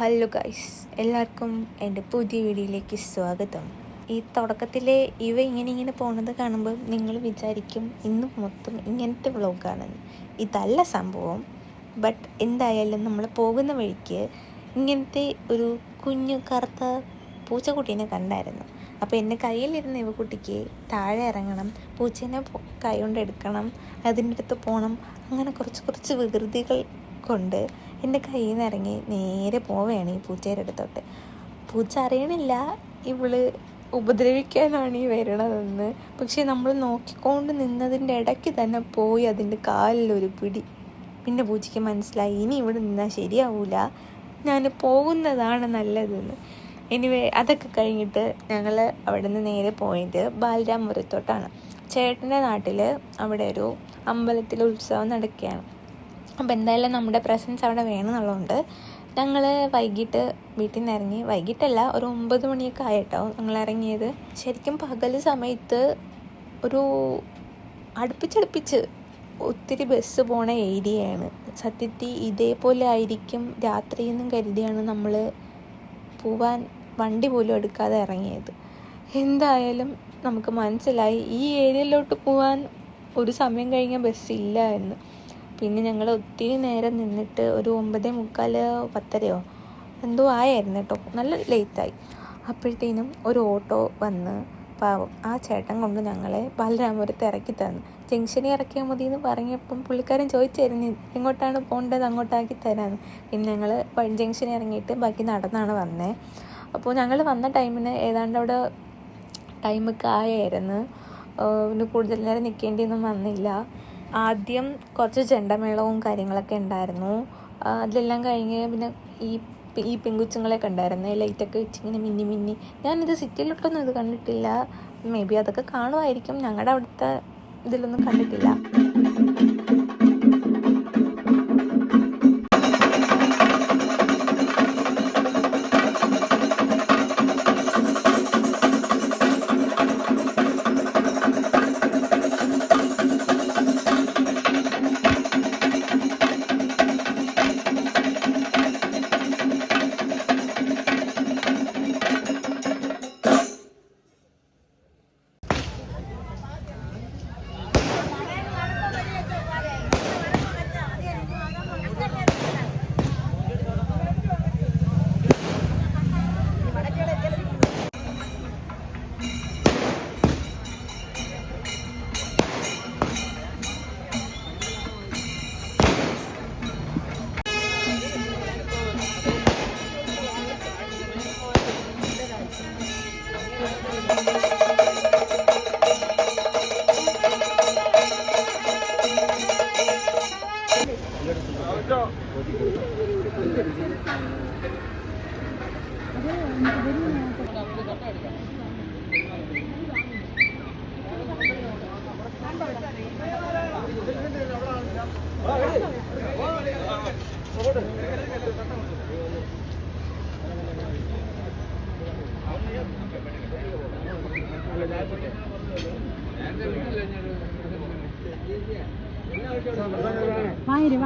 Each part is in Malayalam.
ഹലോ ഗൈസ്, എല്ലാവർക്കും എൻ്റെ പുതിയ വീഡിയോയിലേക്ക് സ്വാഗതം. ഈ തുടക്കത്തിലെ ഇങ്ങനെ പോകുന്നത് കാണുമ്പോൾ നിങ്ങൾ വിചാരിക്കും ഇന്ന് മൊത്തം ഇങ്ങനത്തെ വ്ളോഗാണെന്ന്. ഇതല്ല സംഭവം. ബട്ട് എന്തായാലും നമ്മൾ പോകുന്ന വഴിക്ക് ഇങ്ങനത്തെ ഒരു കുഞ്ഞു കറുത്ത പൂച്ചക്കുട്ടീനെ കണ്ടായിരുന്നു. അപ്പോൾ എൻ്റെ കയ്യിലിരുന്ന ഇവക്കുട്ടിക്ക് താഴെ ഇറങ്ങണം, പൂച്ചേനെ കൈ കൊണ്ട് എടുക്കണം, അതിൻ്റെ അടുത്ത് പോകണം. അങ്ങനെ കുറച്ച് വികൃതികൾ കൊണ്ട് എൻ്റെ കയ്യിൽ നിന്ന് ഇറങ്ങി നേരെ പോവുകയാണ് ഈ പൂച്ചയുടെ അടുത്തോട്ട്. പൂച്ച അറിയണില്ല ഇവള് ഉപദ്രവിക്കാനാണ് ഈ വരണതെന്ന്. പക്ഷേ നമ്മൾ നോക്കിക്കൊണ്ട് നിന്നതിൻ്റെ ഇടയ്ക്ക് തന്നെ പോയി അതിൻ്റെ കാലിലൊരു പിടി. പിന്നെ പൂച്ചയ്ക്ക് മനസ്സിലായി ഇനി ഇവിടെ നിന്നാൽ ശരിയാവില്ല, ഞാൻ പോകുന്നതാണ് നല്ലതെന്ന്. എനിവേ അതൊക്കെ കഴിഞ്ഞിട്ട് ഞങ്ങൾ അവിടെ നിന്ന് നേരെ പോയത് ബാലരാമപുരത്തോട്ടാണ്. ചേട്ടൻ്റെ നാട്ടിൽ അവിടെ ഒരു അമ്പലത്തിൽ ഉത്സവം നടക്കുകയാണ്. അപ്പോൾ എന്തായാലും നമ്മുടെ പ്രസൻസ് അവിടെ വേണമെന്നുള്ളതുകൊണ്ട് ഞങ്ങൾ വൈകിട്ട് വീട്ടിൽ നിന്ന് ഇറങ്ങി. വൈകിട്ടല്ല, ഒരു 9 മണിയൊക്കെ ആയിട്ടോ ഞങ്ങൾ ഇറങ്ങിയത്. ശരിക്കും പകൽ സമയത്ത് ഒരു അടുപ്പിച്ചടുപ്പിച്ച് ഒത്തിരി ബസ് പോണ ഏരിയയാണ്. സത്യത്തിൽ ഇതേപോലെ ആയിരിക്കും രാത്രിയെന്നും കരുതിയാണ് നമ്മൾ പോവാൻ വണ്ടി പോലും എടുക്കാതെ ഇറങ്ങിയത്. എന്തായാലും നമുക്ക് മനസ്സിലായി ഈ ഏരിയയിലോട്ട് പോകാൻ ഒരു സമയം കഴിഞ്ഞാൽ ബസ്സില്ല എന്ന്. പിന്നെ ഞങ്ങൾ ഒത്തിരി നേരം നിന്നിട്ട് ഒരു 9:45 10 എന്തോ ആയിരുന്നു കേട്ടോ, നല്ല ലേറ്റായി. അപ്പോഴത്തേനും ഒരു ഓട്ടോ വന്ന് പാവം ആ ചേട്ടൻ കൊണ്ട് ഞങ്ങളെ ബാലരാമപുരത്ത് ഇറക്കി തന്നു. ജംഗ്ഷനിൽ ഇറക്കിയാൽ മതി എന്ന് പറഞ്ഞപ്പം പുള്ളിക്കാരൻ ചോദിച്ചായിരുന്നു എങ്ങോട്ടാണ് പോകേണ്ടത്, അങ്ങോട്ടാക്കി തരാമെന്ന്. പിന്നെ ഞങ്ങൾ ജംഗ്ഷനിൽ ഇറങ്ങിയിട്ട് ബാക്കി നടന്നാണ് വന്നത്. അപ്പോൾ ഞങ്ങൾ വന്ന ടൈമിന് ഏതാണ്ട് അവിടെ ടൈമൊക്കെ ആയായിരുന്നു. പിന്നെ കൂടുതൽ നേരം നിൽക്കേണ്ടിയൊന്നും വന്നില്ല. ആദ്യം കുറച്ച് ചെണ്ടമേളവും കാര്യങ്ങളൊക്കെ ഉണ്ടായിരുന്നു. അതിലെല്ലാം കഴിഞ്ഞ് പിന്നെ ഈ പെങ്കുച്ചുങ്ങളൊക്കെ ഉണ്ടായിരുന്നു, ലൈറ്റൊക്കെ വെച്ചിങ്ങനെ മിന്നി. ഞാനിത് സിറ്റിയിലോട്ടൊന്നും ഇത് കണ്ടിട്ടില്ല. മേ ബി അതൊക്കെ കാണുമായിരിക്കും, ഞങ്ങളുടെ അവിടുത്തെ ഇതിലൊന്നും കണ്ടിട്ടില്ല. വാങ്ങിരു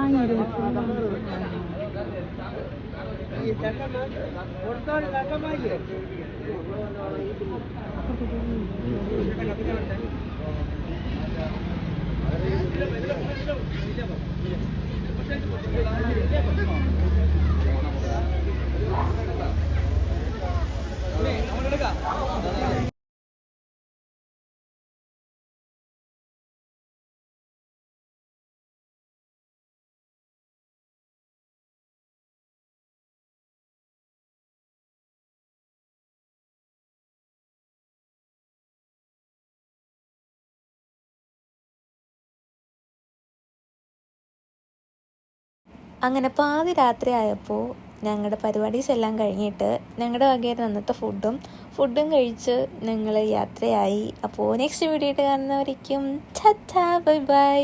അങ്ങനെ പാതി രാത്രി ആയപ്പോൾ ഞങ്ങളുടെ പരിപാടീസ് എല്ലാം കഴിഞ്ഞിട്ട് ഞങ്ങളുടെ വകയായിരുന്നു അന്നത്തെ ഫുഡും കഴിച്ച് ഞങ്ങൾ യാത്രയായി. അപ്പോൾ നെക്സ്റ്റ് വീഡിയോ ആയിട്ട് കാണുന്നവരേക്കും ടാറ്റാ ബൈ ബൈ.